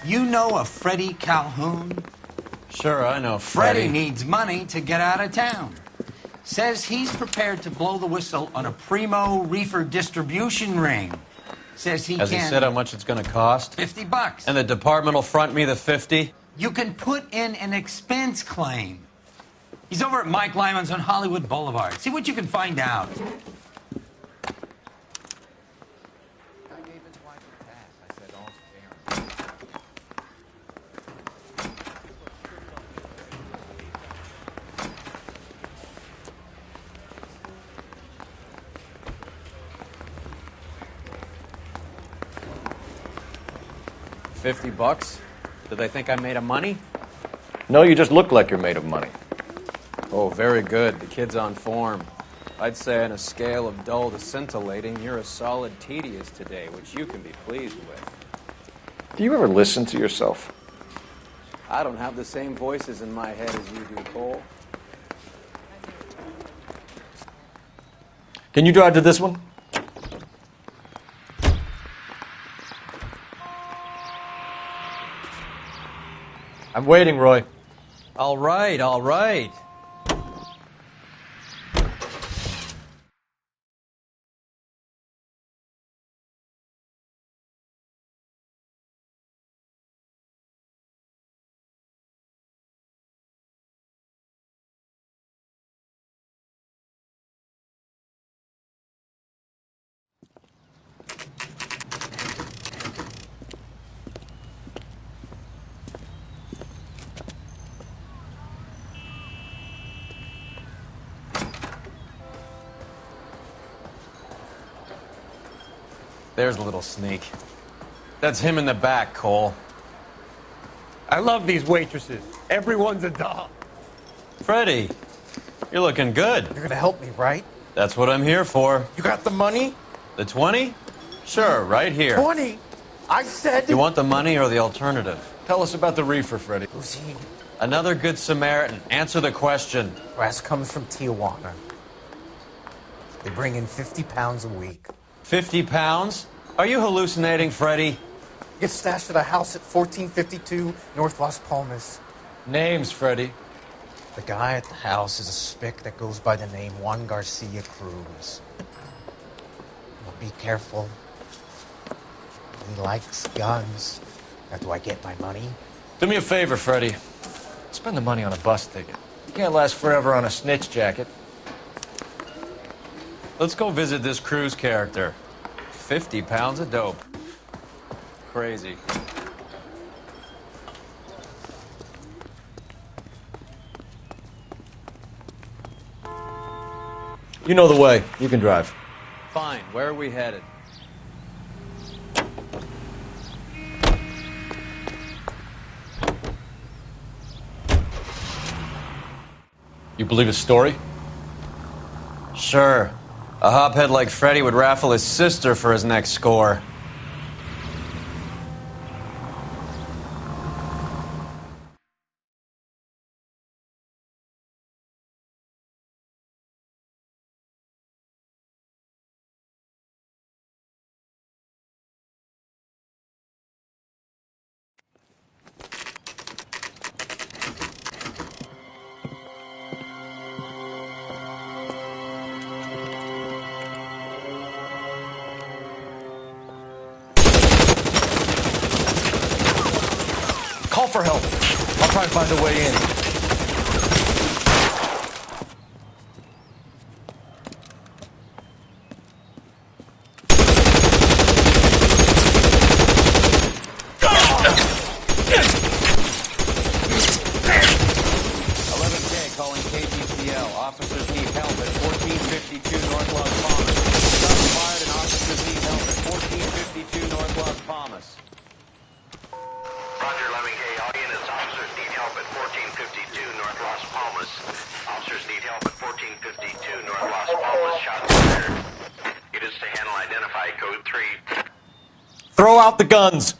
You know a Freddie Calhoun? Sure, I know Freddie needs money to get out of town. Says he's prepared to blow the whistle on a primo Reefer distribution ring. Says he Has he said how much it's going to cost? $50. And the department will front me the 50? You can put in an expense claim. He's over at Mike Lyman's on Hollywood Boulevard. See what you can find out. $50? Do they think I'm made of money? No, you just look like you're made of money. Oh, very good. The kid's on form. I'd say on a scale of dull to scintillating, you're a solid tedious today, which you can be pleased with. Do you ever listen to yourself? I don't have the same voices in my head as you do, Cole. Can you drive to this one? I'm waiting, Roy. All right, all right. There's a little sneak. That's him in the back, Cole. I love these waitresses. Everyone's a doll. Freddie, you're looking good. You're gonna help me, right? That's what I'm here for. You got the money? The 20? Sure, right here. 20? I said... You want the money or the alternative? Tell us about the Reefer, Freddie. Who's he? Another good Samaritan. Answer the question. Brass comes from Tijuana. They bring in 50 pounds a week. 50 pounds? Are you hallucinating, Freddie? Gets stashed at a house at 1452 North Las Palmas. Names, Freddie. The guy at the house is a spick that goes by the name Juan Garcia Cruz. Well, be careful. He likes guns. Now, do I get my money? Do me a favor, Freddie. Spend the money on a bus ticket. You can't last forever on a snitch jacket. Let's go visit this Cruz character. 50 pounds of dope. Crazy. You know the way. You can drive. Fine. Where are we headed? You believe his story? Sure. A hophead like Freddie would raffle his sister for his next score. Call for help. I'll try and find a way in. Calling KGCL. Officers need help at 1452 North Las Palmas. Shots fired and officers need help at 1452 North Las Palmas. Roger, 11K. All units, officers need help at 1452 North Las Palmas. Officers need help at 1452 North Las Palmas. Shots fired. Units to handle identify code 3. Throw out the guns.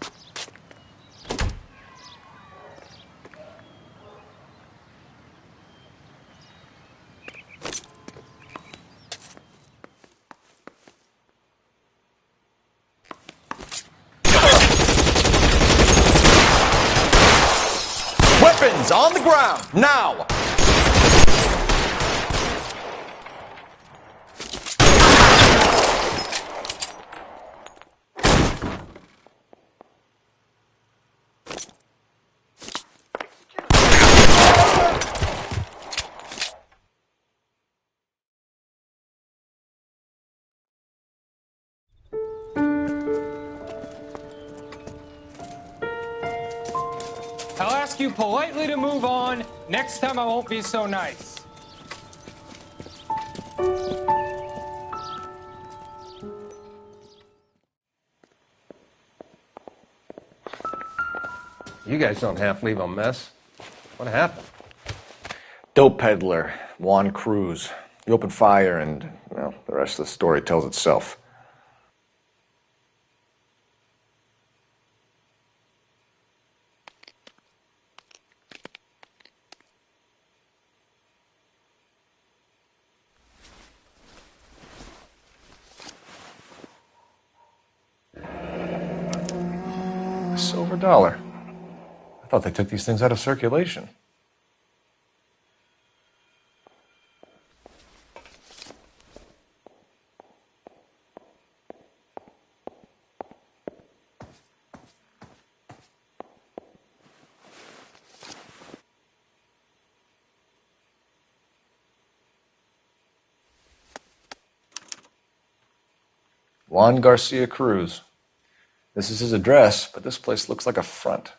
Weapons on the ground, now! I'll ask you politely to move on. Next time I won't be so nice. You guys don't half leave a mess. What happened? Dope peddler, Juan Cruz. He opened fire and, well, the rest of the story tells itself. Silver dollar. I thought they took these things out of circulation. Juan Garcia Cruz. This is his address, but this place looks like a front.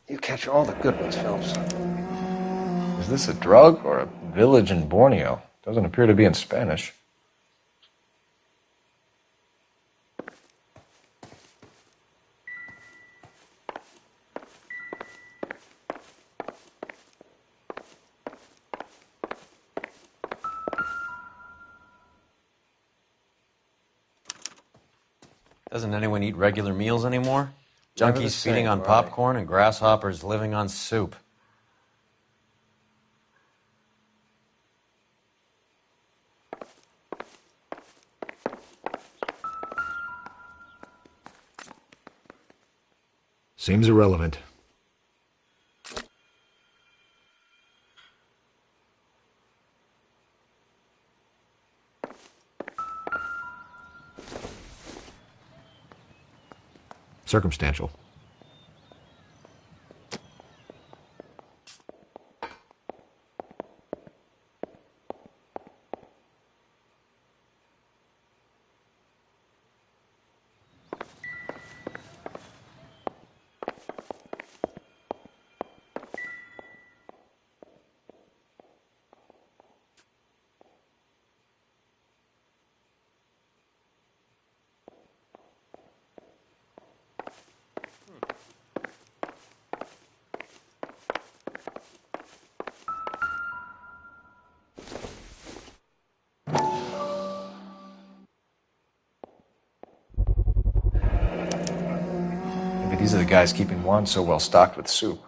You catch all the good ones, Phelps. Is this a drug or a village in Borneo? Doesn't appear to be in Spanish. Doesn't anyone eat regular meals anymore? Never the Junkies same, feeding on right. popcorn and grasshoppers living on soup. Seems irrelevant. Circumstantial. Maybe these are the guys keeping Juan so well stocked with soup.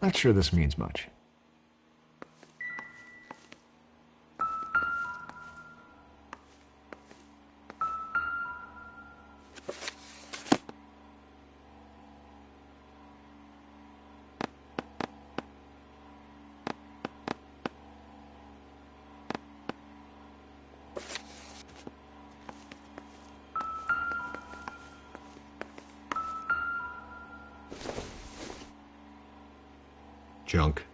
Not sure this means much. Junk.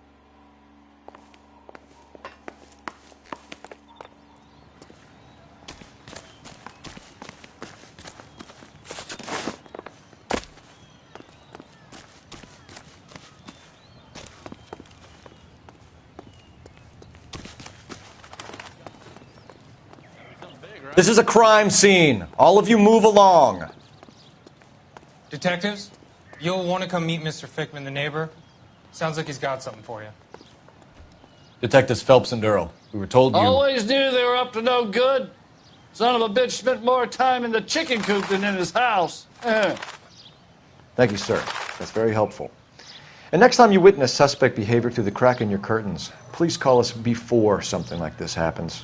This is a crime scene. All of you move along. Detectives, you'll want to come meet Mr. Fickman, the neighbor. Sounds like he's got something for you. Detectives Phelps and Earl. We were told you... Always knew they were up to no good. Son of a bitch spent more time in the chicken coop than in his house. Thank you, sir. That's very helpful. And next time you witness suspect behavior through the crack in your curtains, please call us before something like this happens.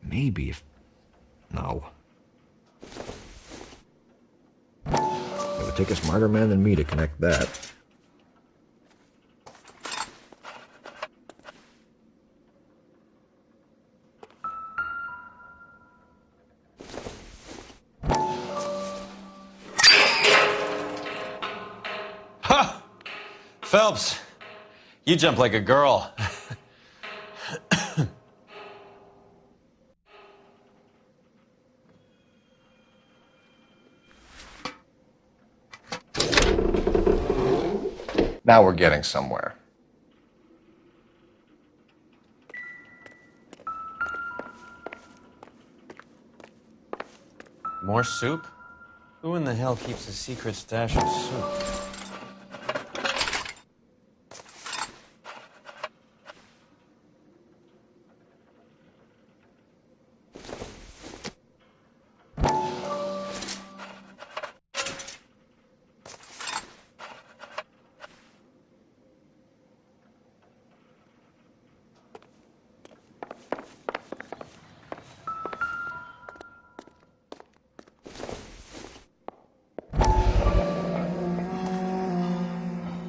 Maybe if... No. It would take a smarter man than me to connect that. Ha! Phelps, you jump like a girl. Now we're getting somewhere. More soup? Who in the hell keeps a secret stash of soup?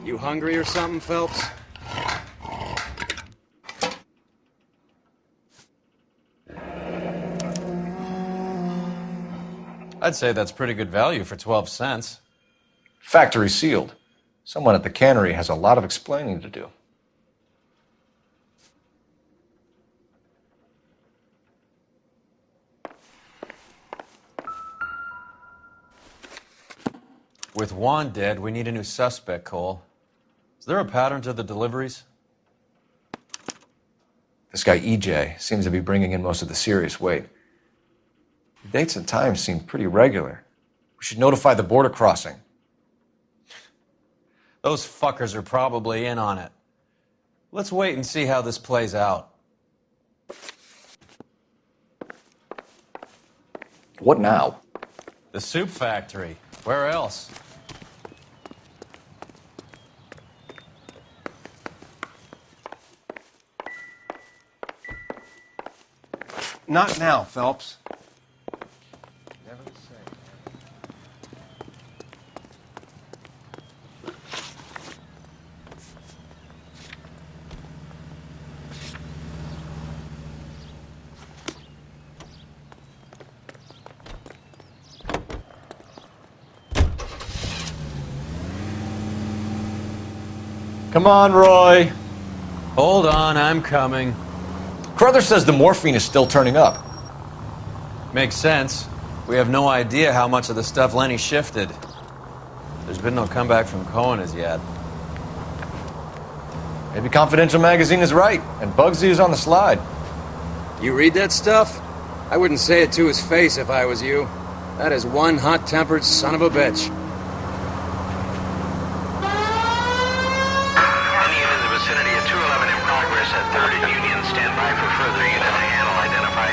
You hungry or something, Phelps? I'd say that's pretty good value for 12 cents. Factory sealed. Someone at the cannery has a lot of explaining to do. With Juan dead, we need a new suspect, Cole. Is there a pattern to the deliveries? This guy EJ seems to be bringing in most of the serious weight. The dates and times seem pretty regular. We should notify the border crossing. Those fuckers are probably in on it. Let's wait and see how this plays out. What now? The soup factory. Where else? Not now, Phelps. Never the same. Come on, Roy. Hold on, I'm coming. Crothers says the morphine is still turning up. Makes sense. We have no idea how much of the stuff Lenny shifted. There's been no comeback from Cohen as yet. Maybe Confidential Magazine is right, and Bugsy is on the slide. You read that stuff? I wouldn't say it to his face if I was you. That is one hot-tempered son of a bitch. Any unit in the vicinity of 211 in progress at 3rd and Union. Stand by for further unit to handle identify.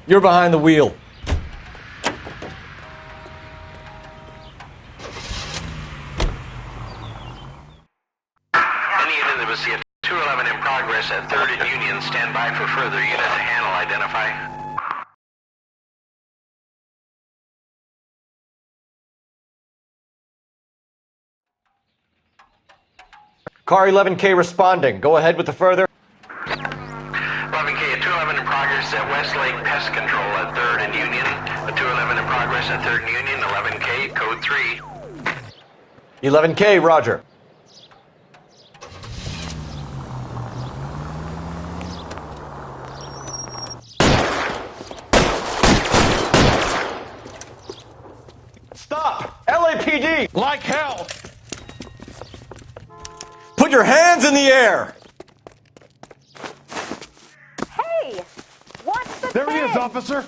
You're behind the wheel. Any unit in the vicinity of 211 in progress at 3rd and Union. Stand by for further unit to handle identify. Car 11K responding. Go ahead with the further. 11K at 211 in progress at Westlake Pest Control at 3rd and Union. 211 in progress at 3rd and Union. 11K, code 3. 11K, roger. Stop! LAPD! Like hell! Put your hands in the air! Hey! What's the There he is, thing? officer!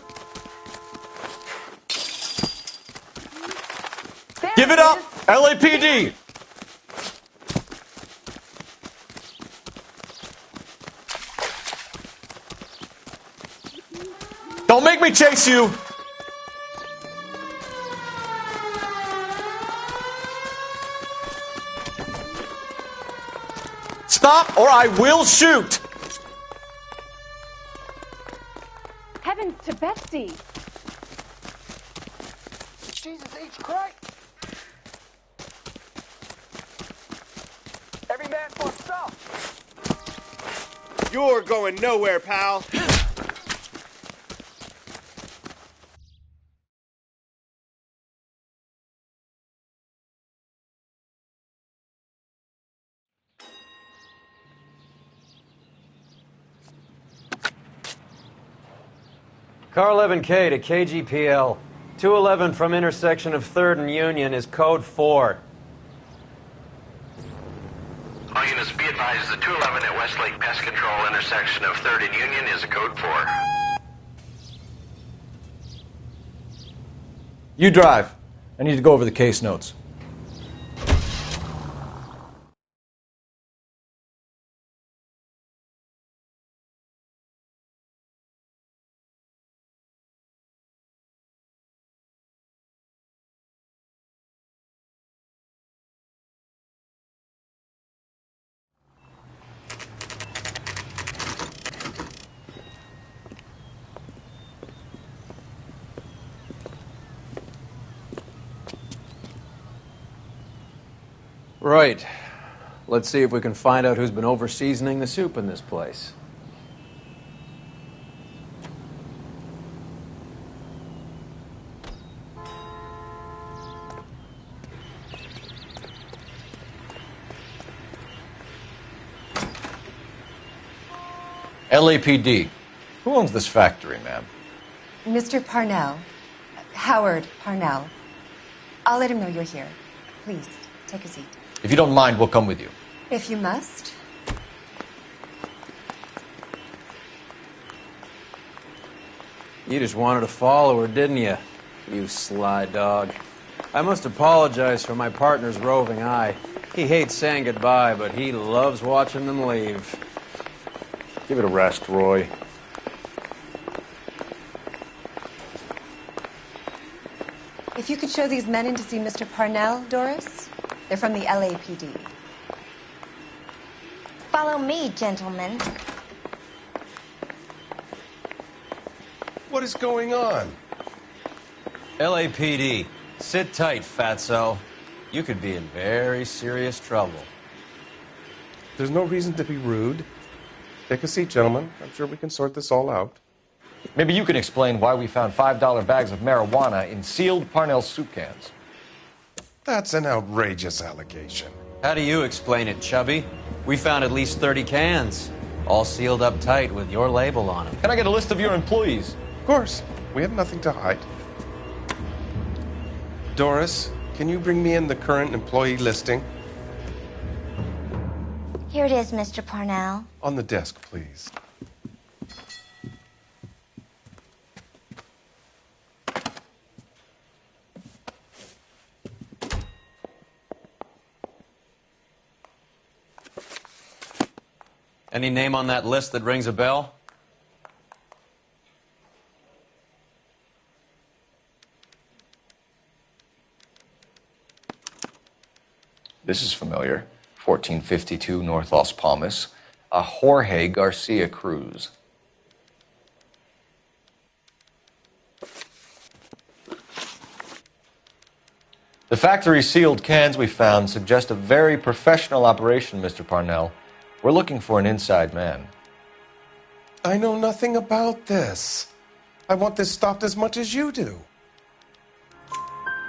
There Give it up! LAPD! Don't make me chase you! Stop or I will shoot! Heavens to Betsy! Jesus H. Christ! Every man for himself! You're going nowhere, pal. Car 11K to KGPL. 211 from intersection of 3rd and Union is code 4. All units be advised, the 211 at Westlake Pest Control intersection of 3rd and Union is a code 4. You drive. I need to go over the case notes. Right. Let's see if we can find out who's been over-seasoning the soup in this place. LAPD. Who owns this factory, ma'am? Mr. Parnell. Howard Parnell. I'll let him know you're here. Please, take a seat. If you don't mind, we'll come with you. If you must. You just wanted to follow her, didn't you? You sly dog. I must apologize for my partner's roving eye. He hates saying goodbye, but he loves watching them leave. Give it a rest, Roy. If you could show these men in to see Mr. Parnell, Doris. They're from the LAPD. Follow me, gentlemen. What is going on? LAPD, sit tight, fatso. You could be in very serious trouble. There's no reason to be rude. Take a seat, gentlemen. I'm sure we can sort this all out. Maybe you can explain why we found $5 bags of marijuana in sealed Parnell soup cans. That's an outrageous allegation. How do you explain it, Chubby? We found at least 30 cans, all sealed up tight with your label on them. Can I get a list of your employees? Of course. We have nothing to hide. Doris, can you bring me in the current employee listing? Here it is, Mr. Parnell. On the desk, please. Any name on that list that rings a bell? This is familiar. 1452 North Las Palmas. A Jorge Garcia Cruz. The factory sealed cans we found suggest a very professional operation, Mr. Parnell. We're looking for an inside man. I know nothing about this. I want this stopped as much as you do.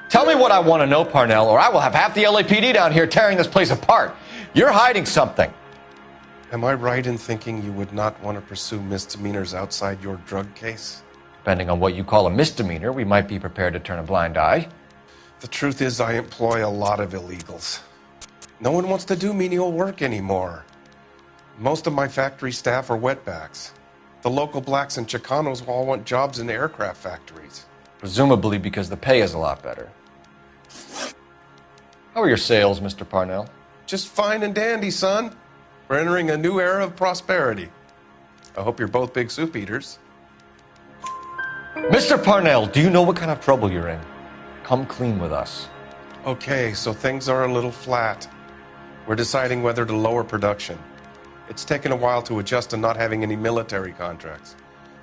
Tell me what I want to know, Parnell, or I will have half the LAPD down here tearing this place apart. You're hiding something. Am I right in thinking you would not want to pursue misdemeanors outside your drug case? Depending on what you call a misdemeanor, we might be prepared to turn a blind eye. The truth is, I employ a lot of illegals. No one wants to do menial work anymore. Most of my factory staff are wetbacks. The local blacks and Chicanos all want jobs in aircraft factories. Presumably because the pay is a lot better. How are your sales, Mr. Parnell? Just fine and dandy, son. We're entering a new era of prosperity. I hope you're both big soup eaters. Mr. Parnell, do you know what kind of trouble you're in? Come clean with us. Okay, so things are a little flat. We're deciding whether to lower production. It's taken a while to adjust to not having any military contracts.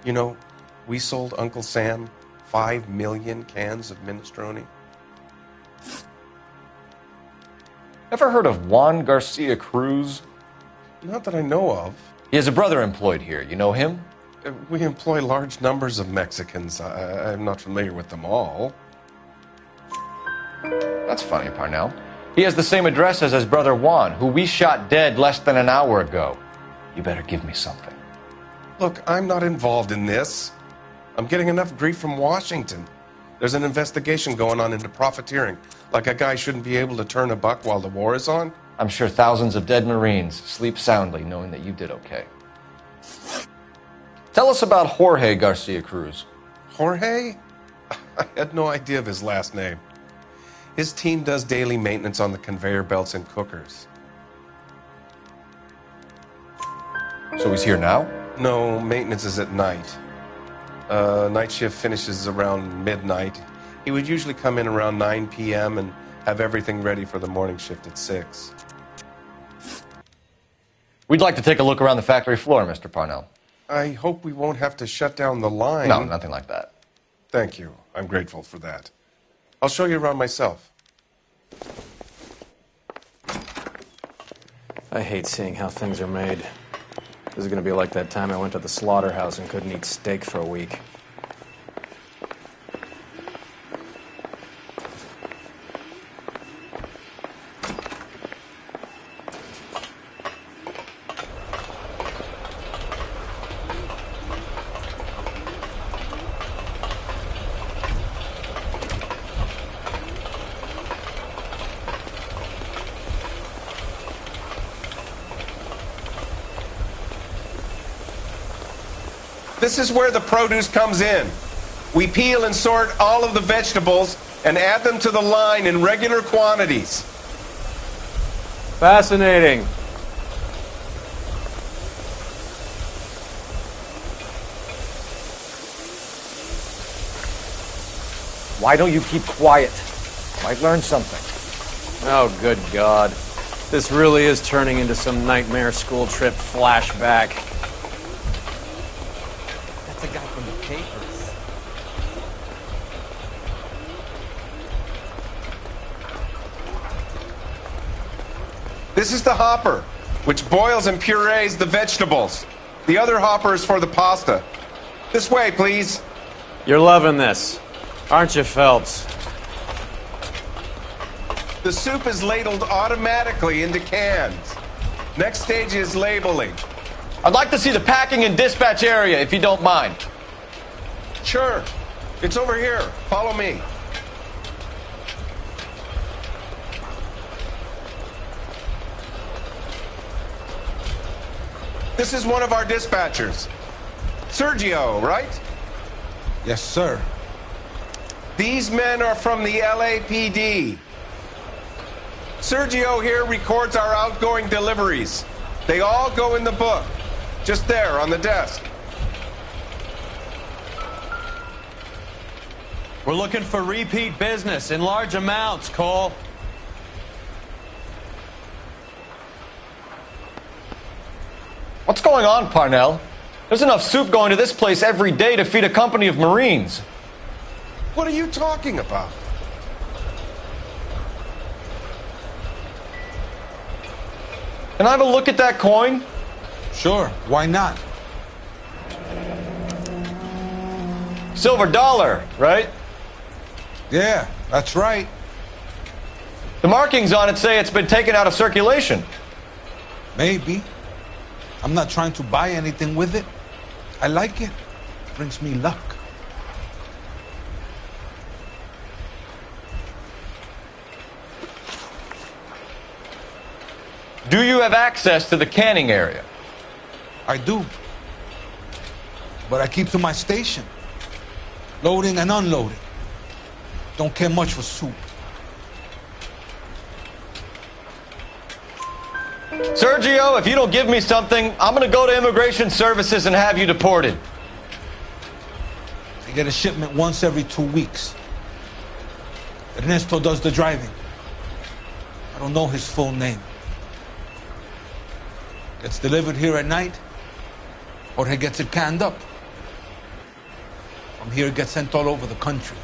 You know, we sold Uncle Sam 5 million cans of minestrone. Ever heard of Juan Garcia Cruz? Not that I know of. He has a brother employed here. You know him? We employ large numbers of Mexicans. I'm not familiar with them all. That's funny, Parnell. He has the same address as his brother Juan, who we shot dead less than an hour ago. You better give me something. Look, I'm not involved in this. I'm getting enough grief from Washington. There's an investigation going on into profiteering. Like a guy shouldn't be able to turn a buck while the war is on. I'm sure thousands of dead Marines sleep soundly knowing that you did okay. Tell us about Jorge Garcia Cruz. Jorge? I had no idea of his last name. His team does daily maintenance on the conveyor belts and cookers. So he's here now? No, maintenance is at night. Night shift finishes around midnight. He would usually come in around 9 p.m. and have everything ready for the morning shift at 6. We'd like to take a look around the factory floor, Mr. Parnell. I hope we won't have to shut down the line. No, nothing like that. Thank you. I'm grateful for that. I'll show you around myself. I hate seeing how things are made. This is going to be like that time I went to the slaughterhouse and couldn't eat steak for a week. This is where the produce comes in. We peel and sort all of the vegetables and add them to the line in regular quantities. Fascinating. Why don't you keep quiet? Might learn something. Oh, good God. This really is turning into some nightmare school trip flashback. That's the guy from the papers. This is the hopper, which boils and purees the vegetables. The other hopper is for the pasta. This way, please. You're loving this, aren't you, Phelps? The soup is ladled automatically into cans. Next stage is labeling. I'd like to see the packing and dispatch area, if you don't mind. Sure. It's over here. Follow me. This is one of our dispatchers. Sergio, right? Yes, sir. These men are from the LAPD. Sergio here records our outgoing deliveries. They all go in the book, just there on the desk. We're looking for repeat business in large amounts, Cole. What's going on, Parnell? There's enough soup going to this place every day to feed a company of Marines. What are you talking about? Can I have a look at that coin? Sure, why not? Silver dollar, right? Yeah, that's right. The markings on it say it's been taken out of circulation. Maybe. I'm not trying to buy anything with it. I like it. Brings me luck. Do you have access to the canning area? I do. But I keep to my station. Loading and unloading. Don't care much for soup. Sergio, if you don't give me something, I'm going to go to Immigration Services and have you deported. I get a shipment once every 2 weeks. Ernesto does the driving. I don't know his full name. Gets delivered here at night, or he gets it canned up. From here, it gets sent all over the country.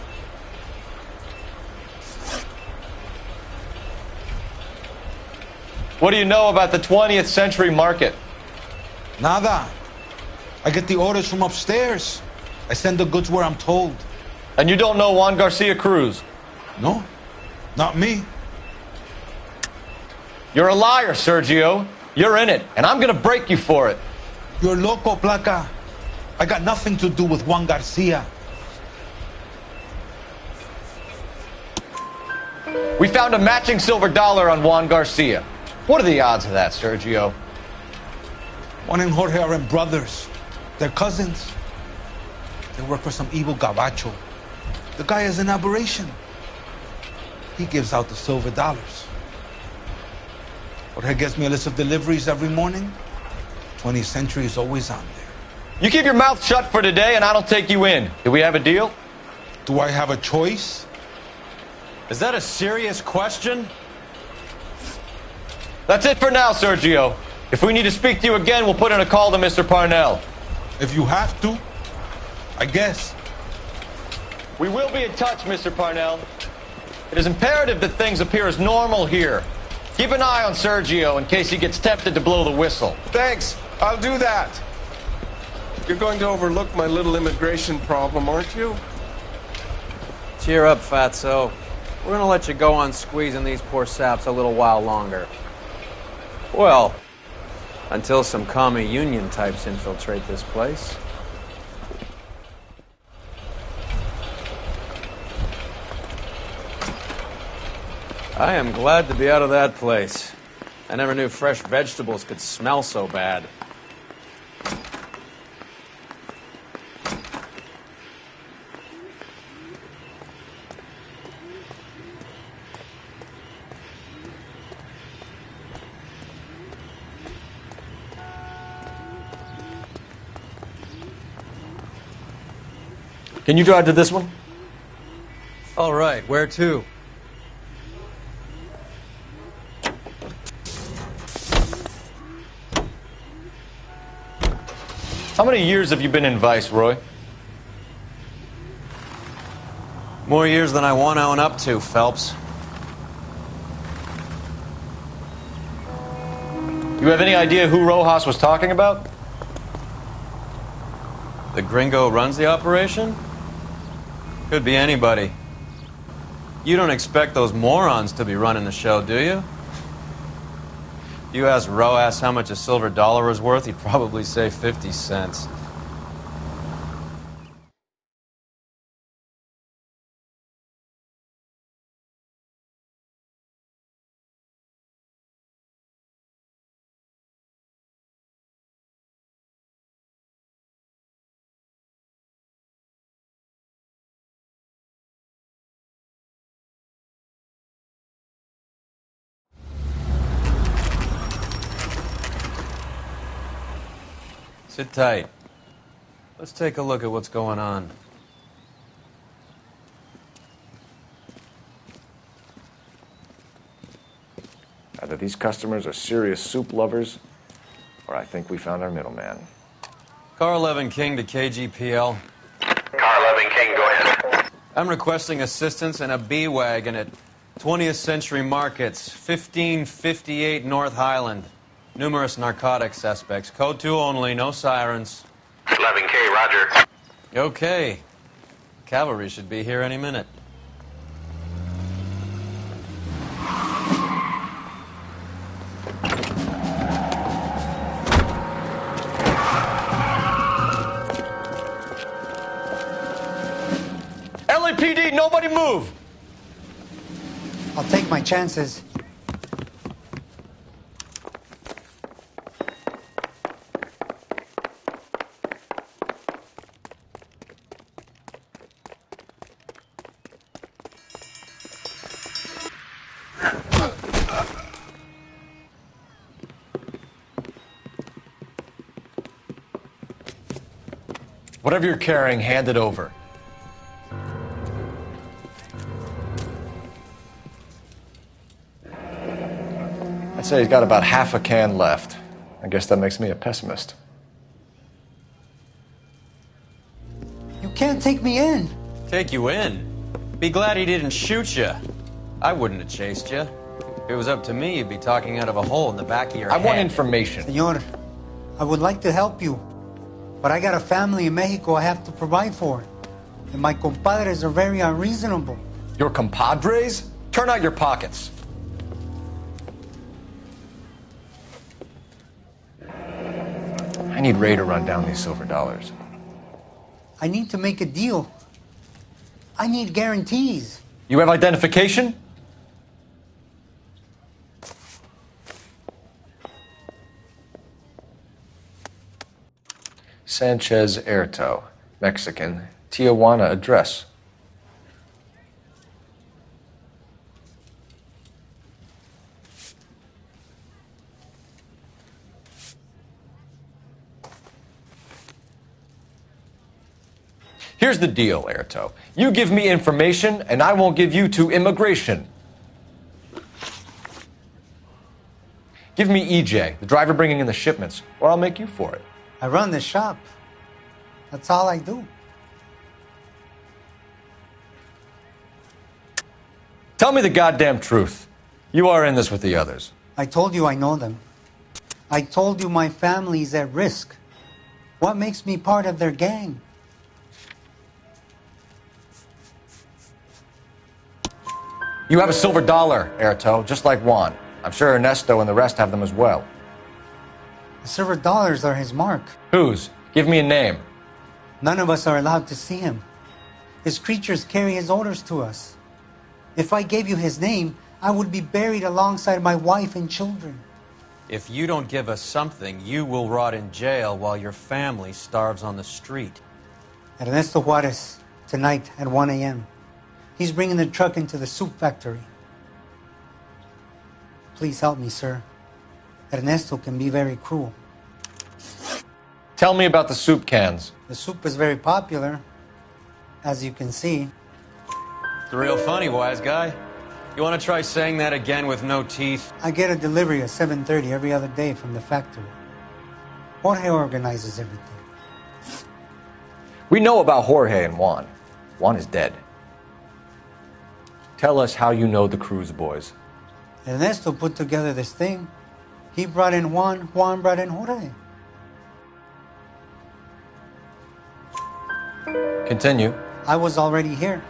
What do you know about the 20th century market? Nada. I get the orders from upstairs. I send the goods where I'm told. And you don't know Juan Garcia Cruz? No, not me. You're a liar, Sergio. You're in it, and I'm going to break you for it. You're loco, Placa. I got nothing to do with Juan Garcia. We found a matching silver dollar on Juan Garcia. What are the odds of that, Sergio? Juan and Jorge are brothers. They're cousins. They work for some evil gabacho. The guy is an aberration. He gives out the silver dollars. Jorge gets me a list of deliveries every morning. 20th Century is always on there. You keep your mouth shut for today, and I don't take you in. Do we have a deal? Do I have a choice? Is that a serious question? That's it for now, Sergio. If we need to speak to you again, we'll put in a call to Mr. Parnell. If you have to, I guess. We will be in touch, Mr. Parnell. It is imperative that things appear as normal here. Keep an eye on Sergio in case he gets tempted to blow the whistle. Thanks. I'll do that. You're going to overlook my little immigration problem, aren't you? Cheer up, Fatso. We're gonna let you go on squeezing these poor saps a little while longer. Well, until some commie union types infiltrate this place. I am glad to be out of that place. I never knew fresh vegetables could smell so bad. Can you drive to this one? All right, where to? How many years have you been in Vice, Roy? More years than I want to own up to, Phelps. You have any idea who Rojas was talking about? The gringo runs the operation? Could be anybody. You don't expect those morons to be running the show, do you? If you asked Rojas how much a silver dollar was worth, he'd probably say 50 cents. Sit tight. Let's take a look at what's going on. Either these customers are serious soup lovers, or I think we found our middleman. Car 11 King to KGPL. Car 11 King, go ahead. I'm requesting assistance in a B-Wagon at 20th Century Markets, 1558 North Highland. Numerous narcotic suspects. Code 2 only, no sirens. 11K, roger. Okay. Cavalry should be here any minute. LAPD, nobody move! I'll take my chances. Whatever you're carrying, hand it over. I'd say he's got about half a can left. I guess that makes me a pessimist. You can't take me in. Take you in? Be glad he didn't shoot you. I wouldn't have chased you. If it was up to me, you'd be talking out of a hole in the back of your head. I want information. Senor, I would like to help you, but I got a family in Mexico I have to provide for. And my compadres are very unreasonable. Your compadres? Turn out your pockets. I need Ray to run down these silver dollars. I need to make a deal. I need guarantees. You have identification? Sanchez Erto, Mexican, Tijuana address. Here's the deal, Erto. You give me information, and I won't give you to immigration. Give me EJ, the driver bringing in the shipments, or I'll make you for it. I run the shop. That's all I do. Tell me the goddamn truth. You are in this with the others. I told you I know them. I told you my family's at risk. What makes me part of their gang? You have a silver dollar, Erto, just like Juan. I'm sure Ernesto and the rest have them as well. The silver dollars are his mark. Whose? Give me a name. None of us are allowed to see him. His creatures carry his orders to us. If I gave you his name, I would be buried alongside my wife and children. If you don't give us something, you will rot in jail while your family starves on the street. Ernesto Juarez, tonight at 1 a.m. He's bringing the truck into the soup factory. Please help me, sir. Ernesto can be very cruel. Tell me about the soup cans. The soup is very popular. As you can see. It's real funny, wise guy. You want to try saying that again with no teeth? I get a delivery at 7:30 every other day from the factory. Jorge organizes everything. We know about Jorge and Juan. Juan is dead. Tell us how you know the Cruz boys. Ernesto put together this thing. He brought in Juan, Juan brought in Jorge. Continue. I was already here.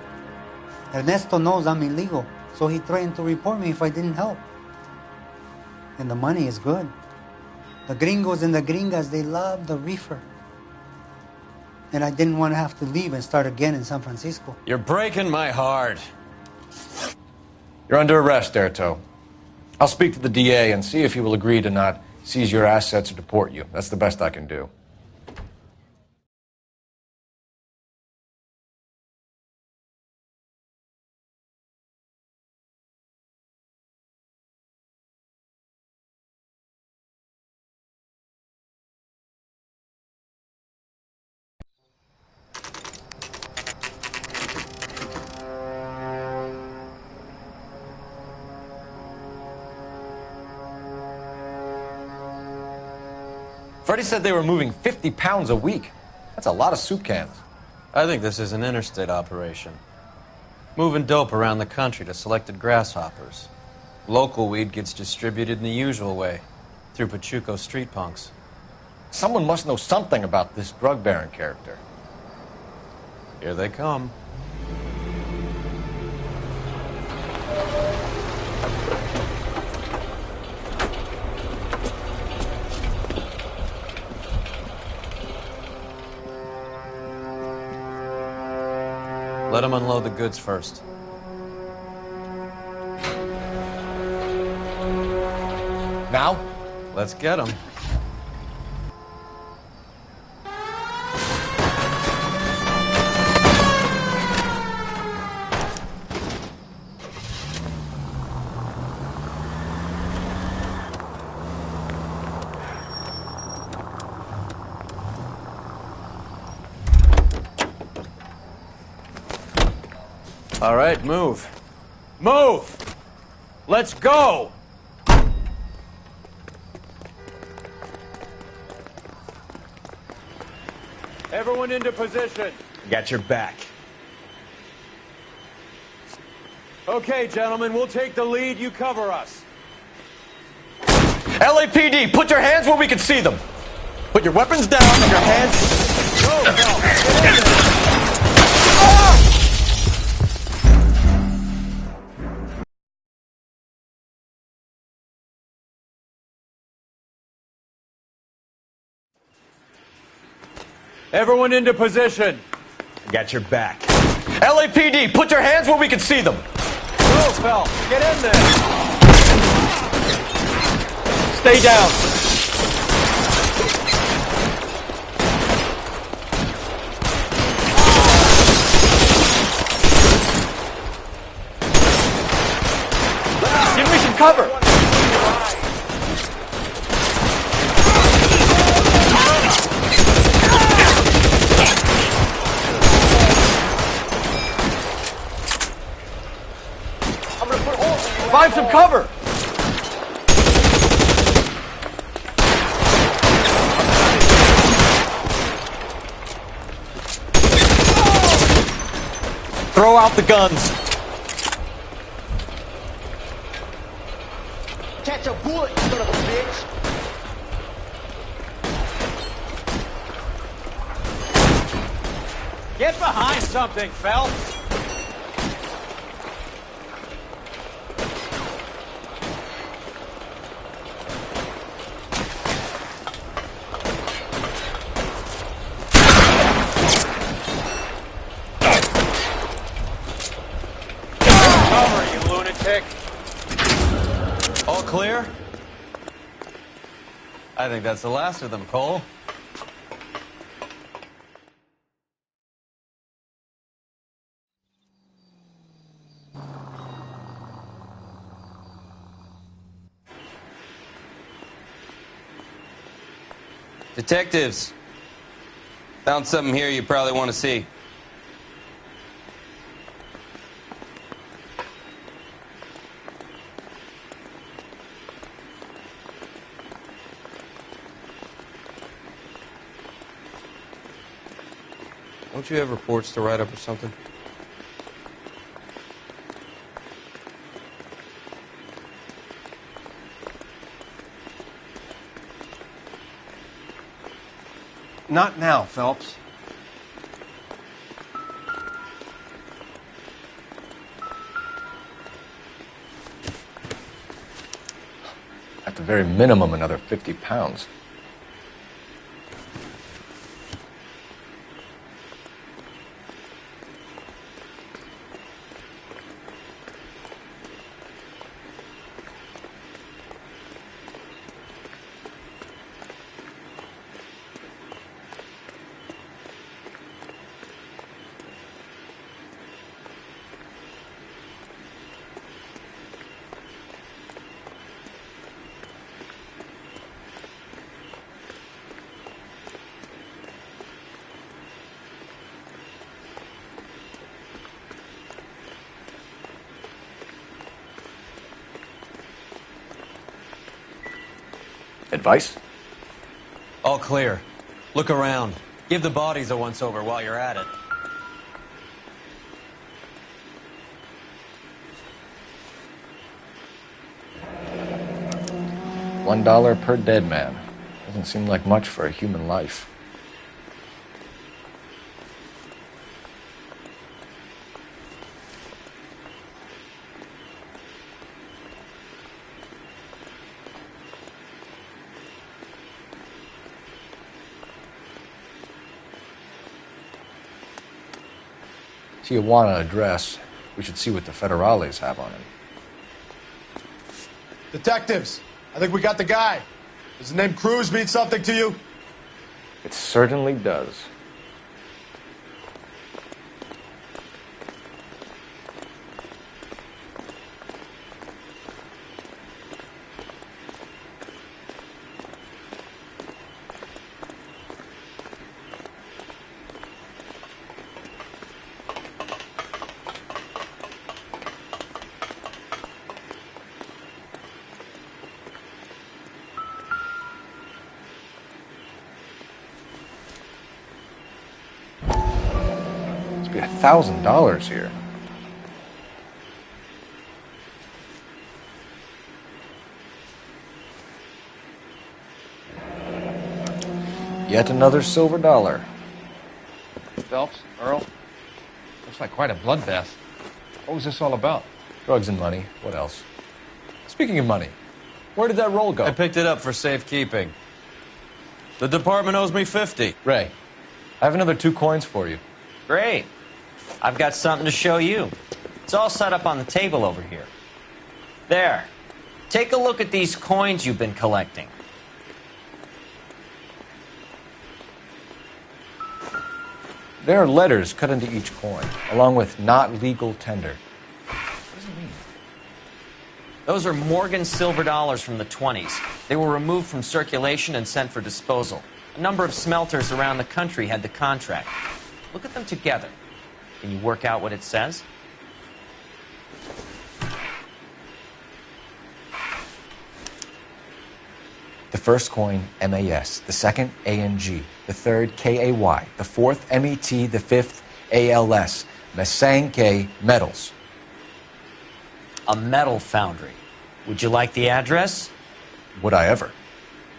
Ernesto knows I'm illegal, so he threatened to report me if I didn't help. And the money is good. The gringos and the gringas, they love the reefer. And I didn't want to have to leave and start again in San Francisco. You're breaking my heart. You're under arrest, Erto. I'll speak to the DA and see if he will agree to not seize your assets or deport you. That's the best I can do. Freddie said they were moving 50 pounds a week. That's a lot of soup cans. I think this is an interstate operation. Moving dope around the country to selected grasshoppers. Local weed gets distributed in the usual way, through Pachuco street punks. Someone must know something about this drug baron character. Here they come. Let them unload the goods first. Now? Let's get them. All right, move. Move! Let's go! Everyone into position. Got your back. Okay, gentlemen, we'll take the lead. You cover us. LAPD, put your hands where we can see them. Put your weapons down and your hands... Go, Phil. Get in there. Everyone into position. Got your back. LAPD, put your hands where we can see them. Go, Phil. Get in there. Stay down. Give me some cover. Find some cover! Throw out the guns. Catch a bullet, you son of a bitch! Get behind something, Phelps. All clear? I think that's the last of them, Cole. Detectives, found something here you probably want to see. Don't you have reports to write up or something? Not now, Phelps. At the very minimum, another 50 pounds. Advice? All clear. Look around. Give the bodies a once-over while you're at it. $1 per dead man. Doesn't seem like much for a human life. Tijuana address. We should see what the federales have on him. Detectives, I think we got the guy. Does the name Cruz mean something to you? It certainly does. Be $1,000 here. Yet another silver dollar. Phelps, Earl, looks like quite a bloodbath. What was this all about? Drugs and money. What else? Speaking of money, where did that roll go? I picked it up for safekeeping. The department owes me 50. Ray, I have another 2 coins for you. Great. I've got something to show you. It's all set up on the table over here. There. Take a look at these coins you've been collecting. There are letters cut into each coin, along with not legal tender. What does it mean? Those are Morgan silver dollars from the 20s. They were removed from circulation and sent for disposal. A number of smelters around the country had the contract. Look at them together. Can you work out what it says? The first coin, MAS. The second, ANG. The third, KAY. The fourth, MET. The fifth, ALS. Masanke Metals. A metal foundry. Would you like the address? Would I ever?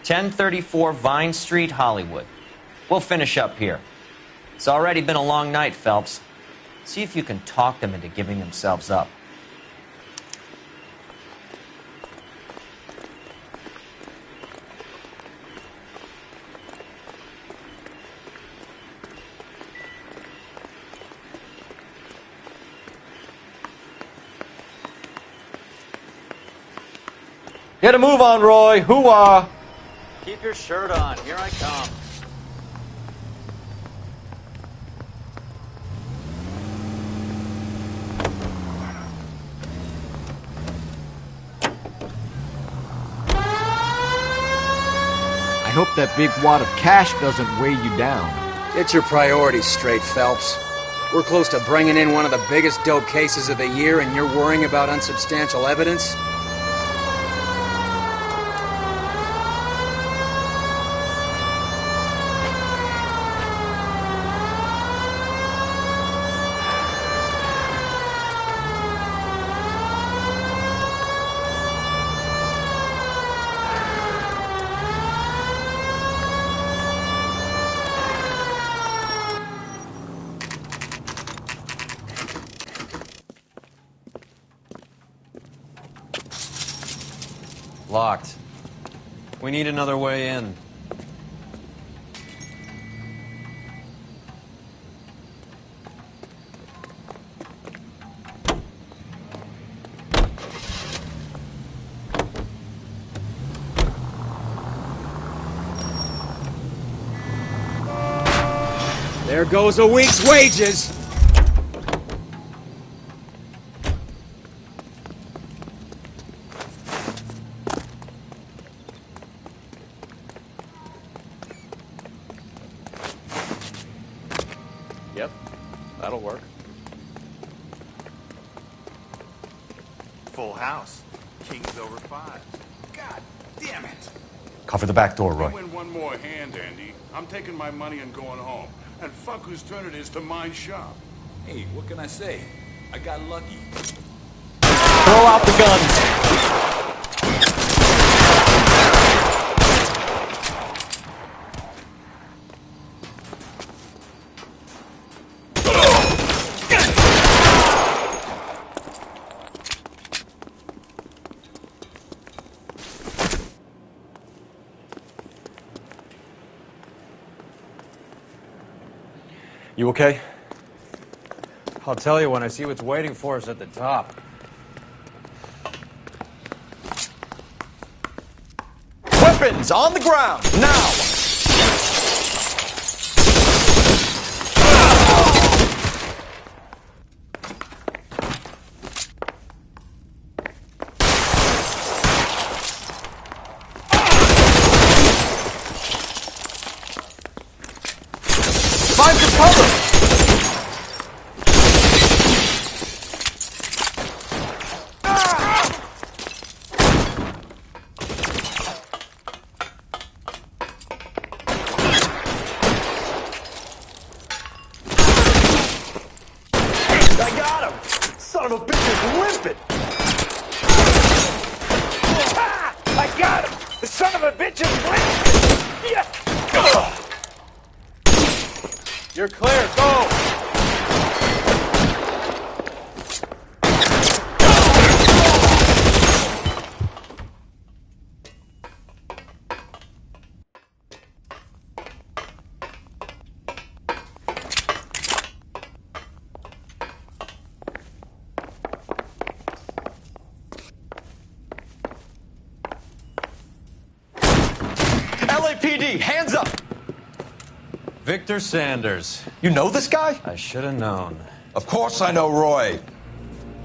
1034 Vine Street, Hollywood. We'll finish up here. It's already been a long night, Phelps. See if you can talk them into giving themselves up. Get a move on, Roy. Hoo-ah. Keep your shirt on. Here I come. I hope that big wad of cash doesn't weigh you down. Get your priorities straight, Phelps. We're close to bringing in one of the biggest dope cases of the year, and you're worrying about unsubstantial evidence? Locked. We need another way in. There goes a week's wages! Yep, that'll work. Full house. King's over 5. God damn it! Cover the back door, Roy. You win one more hand, Andy. I'm taking my money and going home. And fuck whose turn it is to mind shop. Hey, what can I say? I got lucky. Throw out the guns. You okay? I'll tell you when I see what's waiting for us at the top. Weapons on the ground, now! Find some cover! I got him! Son of a bitch is limping! Ah! I got him! The son of a bitch is limping! Yeah! Ugh. You're clear, go! LAPD, hands up! Victor Sanders. You know this guy? I should have known. Of course I know Roy.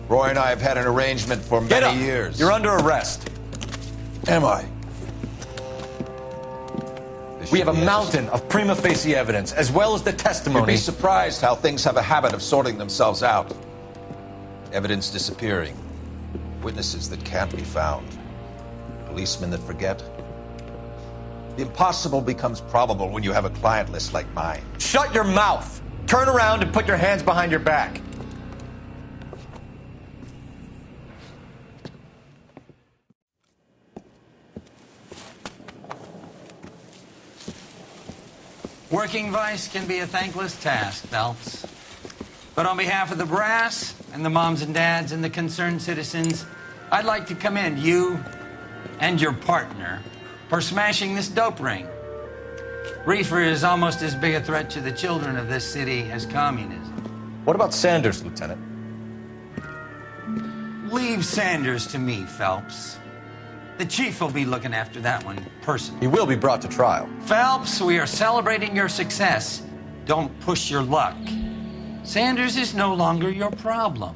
Roy and I have had an arrangement for Get many up. years. You're under arrest. Am I? We have a mountain of prima facie evidence, as well as the You'd testimony. be surprised how things have a habit of sorting themselves out. Evidence disappearing. Witnesses that can't be found. Policemen that forget. The impossible becomes probable when you have a client list like mine. Shut your mouth! Turn around and put your hands behind your back. Working vice can be a thankless task, Phelps. But on behalf of the brass and the moms and dads and the concerned citizens, I'd like to commend you and your partner for smashing this dope ring. Reefer is almost as big a threat to the children of this city as communism. What about Sanders, Lieutenant? Leave Sanders to me, Phelps. The chief will be looking after that one personally. He will be brought to trial. Phelps, we are celebrating your success. Don't push your luck. Sanders is no longer your problem.